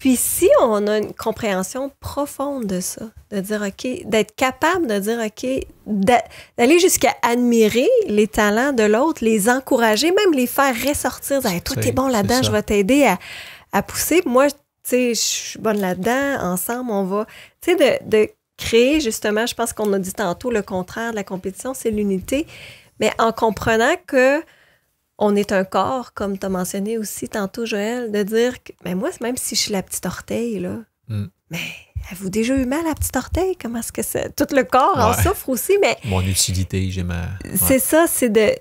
Puis si on a une compréhension profonde de ça, de dire OK, d'être capable de dire OK, d'aller jusqu'à admirer les talents de l'autre, les encourager, même les faire ressortir, dire hey, toi, t'es bon là-dedans, je vais t'aider à pousser. Moi, tu sais, je suis bonne là-dedans, ensemble, on va. Tu sais, de créer, justement, je pense qu'on a dit tantôt le contraire de la compétition, c'est l'unité, mais en comprenant que on est un corps, comme tu as mentionné aussi tantôt, Joël, de dire que ben moi, même si je suis la petite orteil, là, mais avez-vous déjà eu mal à la petite orteil? Comment est-ce que c'est? Tout le corps en souffre aussi, mais... Mon utilité, j'ai ma... C'est ça, c'est de...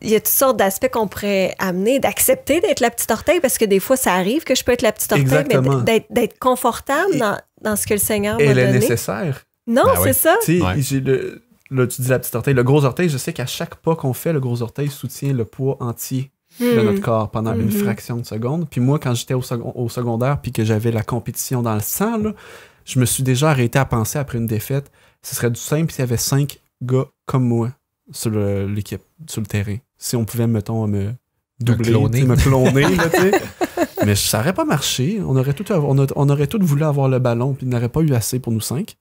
Il y a toutes sortes d'aspects qu'on pourrait amener, d'accepter d'être la petite orteil, parce que des fois, ça arrive que je peux être la petite orteil, Exactement. mais d'être confortable dans ce que le Seigneur m'a donné. Elle est nécessaire. Non, c'est ça. Tu sais, j'ai là, tu dis la petite orteil. Le gros orteil, je sais qu'à chaque pas qu'on fait, le gros orteil soutient le poids entier de notre corps pendant une fraction de seconde. Puis moi, quand j'étais au secondaire puis que j'avais la compétition dans le sang, là, je me suis déjà arrêté à penser après une défaite, ce serait du simple s'il y avait 5 gars comme moi sur l'équipe, sur le terrain. Si on pouvait, mettons, me doubler, me cloner, là, tu sais. Mais ça n'aurait pas marché. On aurait tous voulu avoir le ballon, puis il n'aurait pas eu assez pour nous 5.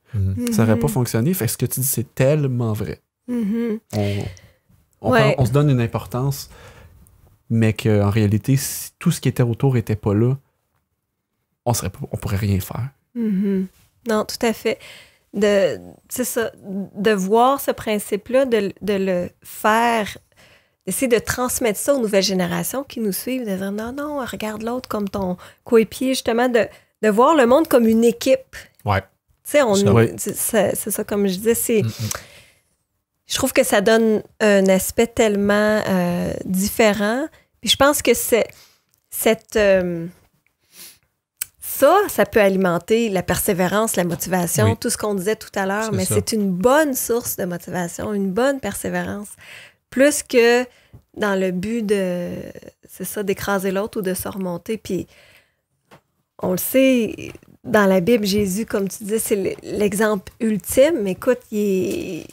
Ça n'aurait pas fonctionné. Fait que ce que tu dis, c'est tellement vrai. On se donne une importance, mais qu'en réalité, si tout ce qui était autour n'était pas là, on pourrait rien faire. Non, tout à fait. C'est ça, de voir ce principe-là, de le faire, d'essayer de transmettre ça aux nouvelles générations qui nous suivent, de dire non, regarde l'autre comme ton coéquipier, justement, de voir le monde comme une équipe. Ouais. Tu sais, c'est ça, comme je disais, je trouve que ça donne un aspect tellement différent. Puis je pense que ça peut alimenter la persévérance, la motivation, tout ce qu'on disait tout à l'heure, mais c'est une bonne source de motivation, une bonne persévérance. Plus que dans le but d'écraser l'autre ou de se remonter. Puis, on le sait, dans la Bible, Jésus, comme tu disais, c'est l'exemple ultime. Écoute, il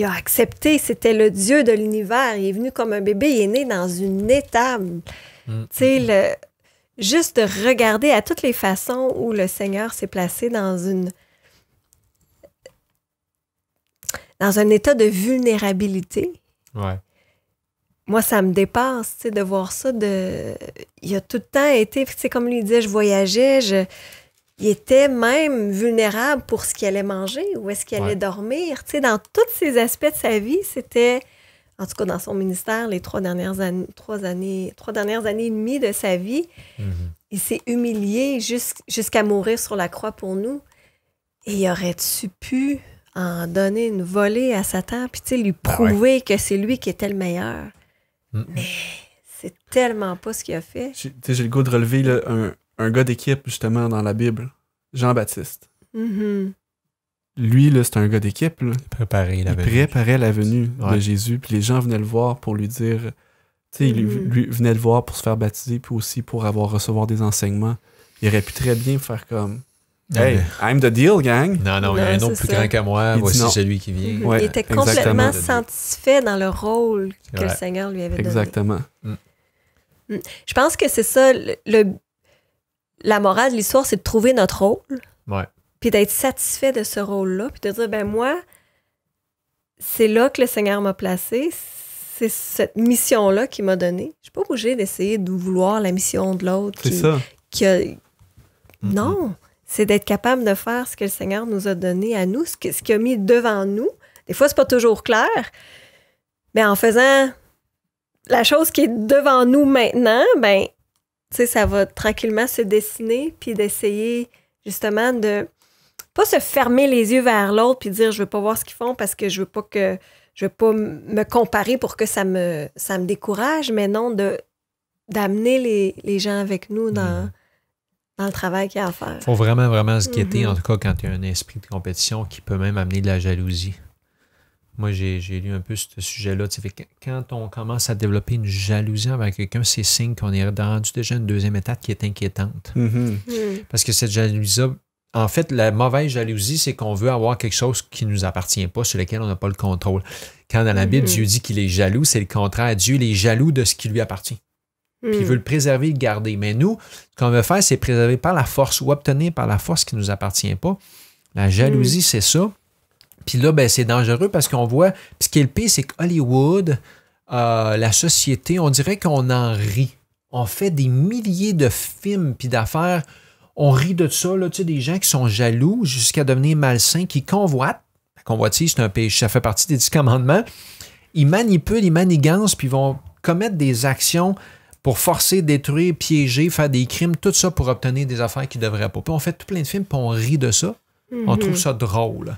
a accepté, c'était le Dieu de l'univers. Il est venu comme un bébé, il est né dans une étable. Tu sais, juste de regarder à toutes les façons où le Seigneur s'est placé dans un état de vulnérabilité. Ouais. Moi, ça me dépasse, tu sais, de voir ça. Il a tout le temps été, tu sais, comme lui disait, je voyageais, il était même vulnérable pour ce qu'il allait manger, où est-ce qu'il allait dormir. Tu sais, dans tous ces aspects de sa vie, c'était, en tout cas dans son ministère, les 3 dernières années et demie de sa vie, il s'est humilié jusqu'à mourir sur la croix pour nous. Et il aurait-tu pu en donner une volée à Satan, puis tu sais, lui prouver que c'est lui qui était le meilleur. Mais c'est tellement pas ce qu'il a fait. J'ai le goût de relever là, un gars d'équipe, justement, dans la Bible, Jean-Baptiste. Lui, là, c'est un gars d'équipe. Là. Il préparait la venue de Jésus, puis les gens venaient le voir pour lui dire... Tu sais, lui venait le voir pour se faire baptiser, puis aussi pour recevoir des enseignements. Il aurait pu très bien faire comme... Hey, I'm the deal, gang. Non, il y a un autre plus grand que moi. Voici celui qui vient. Il était complètement satisfait dans le rôle que le Seigneur lui avait donné. Exactement. Je pense que c'est ça, la morale de l'histoire, c'est de trouver notre rôle. Ouais. Puis d'être satisfait de ce rôle-là. Puis de dire, ben moi, c'est là que le Seigneur m'a placé. C'est cette mission-là qu'il m'a donnée. Je ne suis pas obligée d'essayer de vouloir la mission de l'autre. C'est ça. Non. C'est d'être capable de faire ce que le Seigneur nous a donné à nous, ce qu'il a mis devant nous. Des fois, c'est pas toujours clair, mais en faisant la chose qui est devant nous maintenant, ben, tu sais, ça va tranquillement se dessiner, puis d'essayer justement de pas se fermer les yeux vers l'autre puis dire je veux pas voir ce qu'ils font parce que je veux pas me comparer pour que ça me décourage, mais non d'amener les gens avec nous dans le travail qu'il y a à faire. Il faut vraiment, vraiment se guetter, en tout cas, quand il y a un esprit de compétition qui peut même amener de la jalousie. Moi, j'ai lu un peu ce sujet-là. Quand on commence à développer une jalousie envers quelqu'un, c'est signe qu'on est rendu déjà une deuxième étape qui est inquiétante. Parce que cette jalousie-là, en fait, la mauvaise jalousie, c'est qu'on veut avoir quelque chose qui ne nous appartient pas, sur lequel on n'a pas le contrôle. Quand dans la Bible, Dieu dit qu'il est jaloux, c'est le contraire. Dieu il est jaloux de ce qui lui appartient. Puis il veut le préserver, le garder. Mais nous, ce qu'on veut faire, c'est préserver par la force ou obtenir par la force qui ne nous appartient pas. La jalousie, c'est ça. Puis là, ben, c'est dangereux parce qu'on voit... Puis ce qui est le pire, c'est qu'Hollywood, la société, on dirait qu'on en rit. On fait des milliers de films puis d'affaires. On rit de ça, là, tu sais, des gens qui sont jaloux jusqu'à devenir malsains, qui convoitent. La convoitise, c'est un péché, ça fait partie des 10 commandements. Ils manipulent, ils manigancent, puis ils vont commettre des actions pour forcer, détruire, piéger, faire des crimes, tout ça pour obtenir des affaires qu'ils ne devraient pas. Puis on fait tout plein de films, puis on rit de ça. On trouve ça drôle.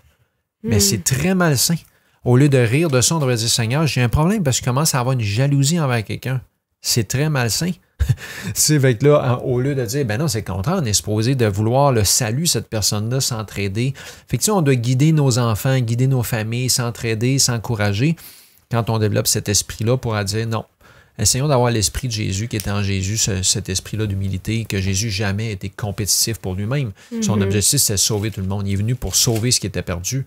Mais c'est très malsain. Au lieu de rire de ça, on devrait dire, Seigneur, j'ai un problème parce que je commence à avoir une jalousie envers quelqu'un. C'est très malsain. C'est avec là, au lieu de dire, ben non, c'est le contraire, on est supposé de vouloir le salut, cette personne-là, s'entraider. Fait que tu sais, on doit guider nos enfants, guider nos familles, s'entraider, s'encourager quand on développe cet esprit-là pour dire non. Essayons d'avoir l'esprit de Jésus qui était en Jésus, cet esprit-là d'humilité, que Jésus jamais été compétitif pour lui-même. Son objectif, c'est de sauver tout le monde. Il est venu pour sauver ce qui était perdu.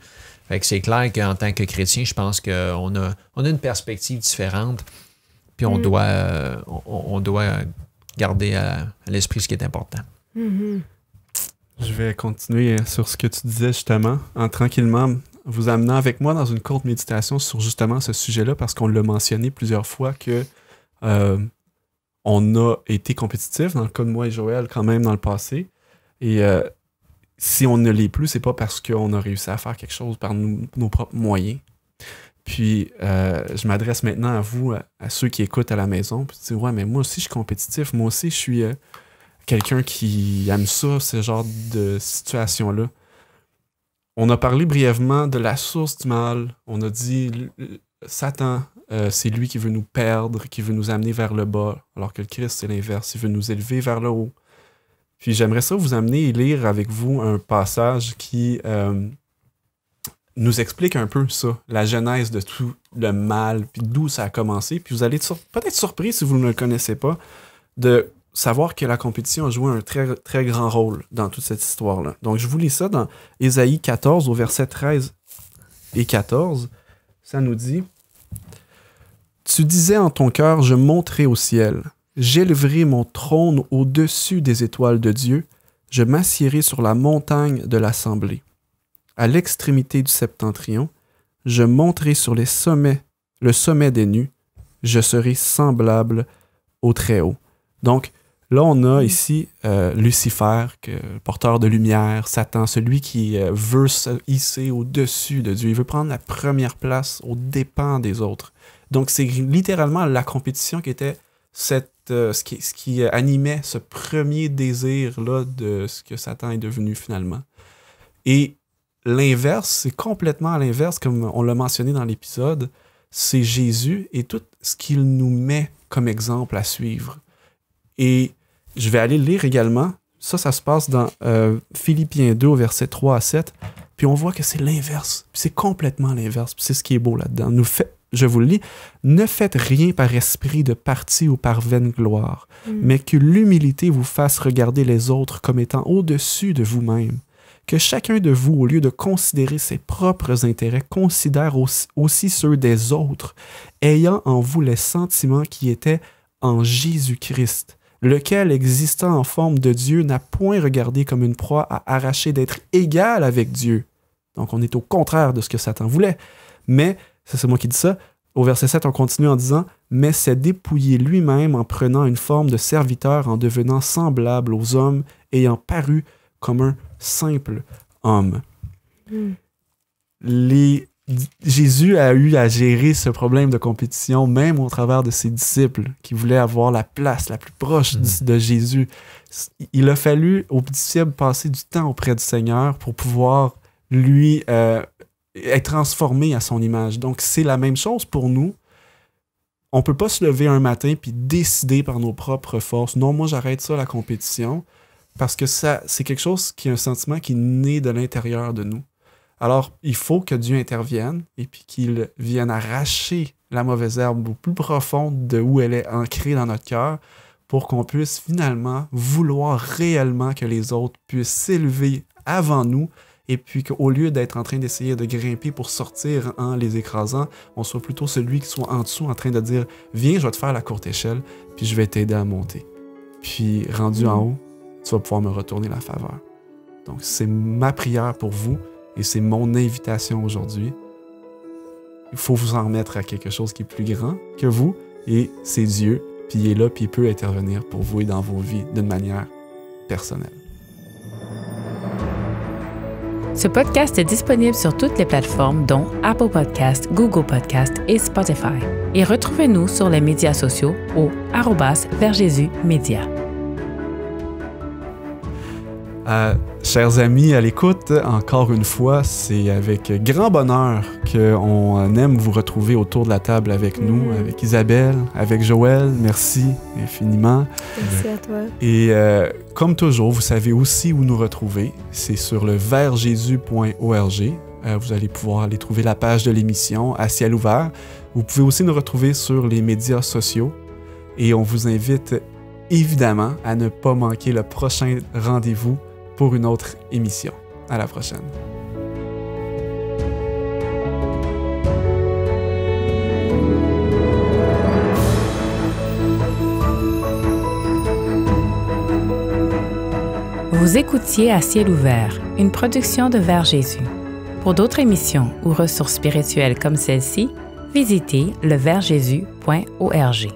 Fait que c'est clair qu'en tant que chrétien, je pense qu'on a une perspective différente, puis on doit garder à l'esprit ce qui est important. Je vais continuer sur ce que tu disais justement, en tranquillement vous amenant avec moi dans une courte méditation sur justement ce sujet-là, parce qu'on l'a mentionné plusieurs fois que on a été compétitif, dans le cas de moi et Joël, quand même dans le passé. Et si on ne l'est plus, c'est pas parce qu'on a réussi à faire quelque chose par nos propres moyens. Puis, je m'adresse maintenant à vous, à ceux qui écoutent à la maison. Puis, tu dis, ouais, mais moi aussi, je suis compétitif. Moi aussi, je suis quelqu'un qui aime ça, ce genre de situation-là. On a parlé brièvement de la source du mal. On a dit, Satan, c'est lui qui veut nous perdre, qui veut nous amener vers le bas, alors que le Christ, c'est l'inverse. Il veut nous élever vers le haut. Puis, j'aimerais ça vous amener et lire avec vous un passage qui nous explique un peu ça, la genèse de tout le mal, puis d'où ça a commencé. Puis vous allez être peut-être surpris, si vous ne le connaissez pas, de savoir que la compétition a joué un très, très grand rôle dans toute cette histoire-là. Donc, je vous lis ça dans Ésaïe 14, au verset 13 et 14. Ça nous dit « Tu disais en ton cœur, je monterai au ciel. J'élèverai mon trône au-dessus des étoiles de Dieu. Je m'assiérai sur la montagne de l'assemblée. À l'extrémité du septentrion, je monterai sur le sommet des nues, je serai semblable au Très-Haut. » Donc, là, on a ici Lucifer, porteur de lumière, Satan, celui qui veut se hisser au-dessus de Dieu. Il veut prendre la première place aux dépens des autres. Donc, c'est littéralement la compétition qui était ce qui animait ce premier désir-là de ce que Satan est devenu finalement. Et l'inverse, c'est complètement à l'inverse, comme on l'a mentionné dans l'épisode, c'est Jésus et tout ce qu'il nous met comme exemple à suivre. Et je vais aller le lire également. Ça se passe dans Philippiens 2, versets 3 à 7. Puis on voit que c'est l'inverse. Puis c'est complètement l'inverse. Puis c'est ce qui est beau là-dedans. Je vous le lis. « Ne faites rien par esprit de parti ou par vaine gloire, mais que l'humilité vous fasse regarder les autres comme étant au-dessus de vous-même. Que chacun de vous, au lieu de considérer ses propres intérêts, considère aussi ceux des autres, ayant en vous les sentiments qui étaient en Jésus-Christ, lequel, existant en forme de Dieu, n'a point regardé comme une proie à arracher d'être égal avec Dieu. » Donc, on est au contraire de ce que Satan voulait. Mais, ça c'est moi qui dis ça, au verset 7, on continue en disant « Mais s'est dépouillé lui-même en prenant une forme de serviteur, en devenant semblable aux hommes, ayant paru comme un simple homme. » Jésus a eu à gérer ce problème de compétition, même au travers de ses disciples qui voulaient avoir la place la plus proche de Jésus. Il a fallu aux disciples passer du temps auprès du Seigneur pour pouvoir lui être transformé à son image. Donc, c'est la même chose pour nous. On ne peut pas se lever un matin puis décider par nos propres forces. Non, moi, j'arrête ça, la compétition, parce que ça, c'est quelque chose qui est un sentiment qui naît de l'intérieur de nous. Alors, il faut que Dieu intervienne et puis qu'il vienne arracher la mauvaise herbe au plus profond de où elle est ancrée dans notre cœur pour qu'on puisse finalement vouloir réellement que les autres puissent s'élever avant nous et puis qu'au lieu d'être en train d'essayer de grimper pour sortir en les écrasant, on soit plutôt celui qui soit en dessous en train de dire « Viens, je vais te faire la courte échelle, puis je vais t'aider à monter. » Puis rendu en haut, tu vas pouvoir me retourner la faveur. Donc c'est ma prière pour vous et c'est mon invitation aujourd'hui. Il faut vous en remettre à quelque chose qui est plus grand que vous et c'est Dieu, puis il est là, puis il peut intervenir pour vous et dans vos vies d'une manière personnelle. Ce podcast est disponible sur toutes les plateformes dont Apple Podcasts, Google Podcasts et Spotify. Et retrouvez-nous sur les médias sociaux au @VersJésusMédia. Chers amis à l'écoute, encore une fois, c'est avec grand bonheur qu'on aime vous retrouver autour de la table avec nous, avec Isabelle, avec Joël. Merci infiniment. Merci à toi. Et comme toujours, vous savez aussi où nous retrouver. C'est sur le versjesus.org. Vous allez pouvoir aller trouver la page de l'émission à ciel ouvert. Vous pouvez aussi nous retrouver sur les médias sociaux. Et on vous invite évidemment à ne pas manquer le prochain rendez-vous pour une autre émission. À la prochaine. Vous écoutiez À ciel ouvert, une production de Vers Jésus. Pour d'autres émissions ou ressources spirituelles comme celle-ci, visitez leversjesus.org.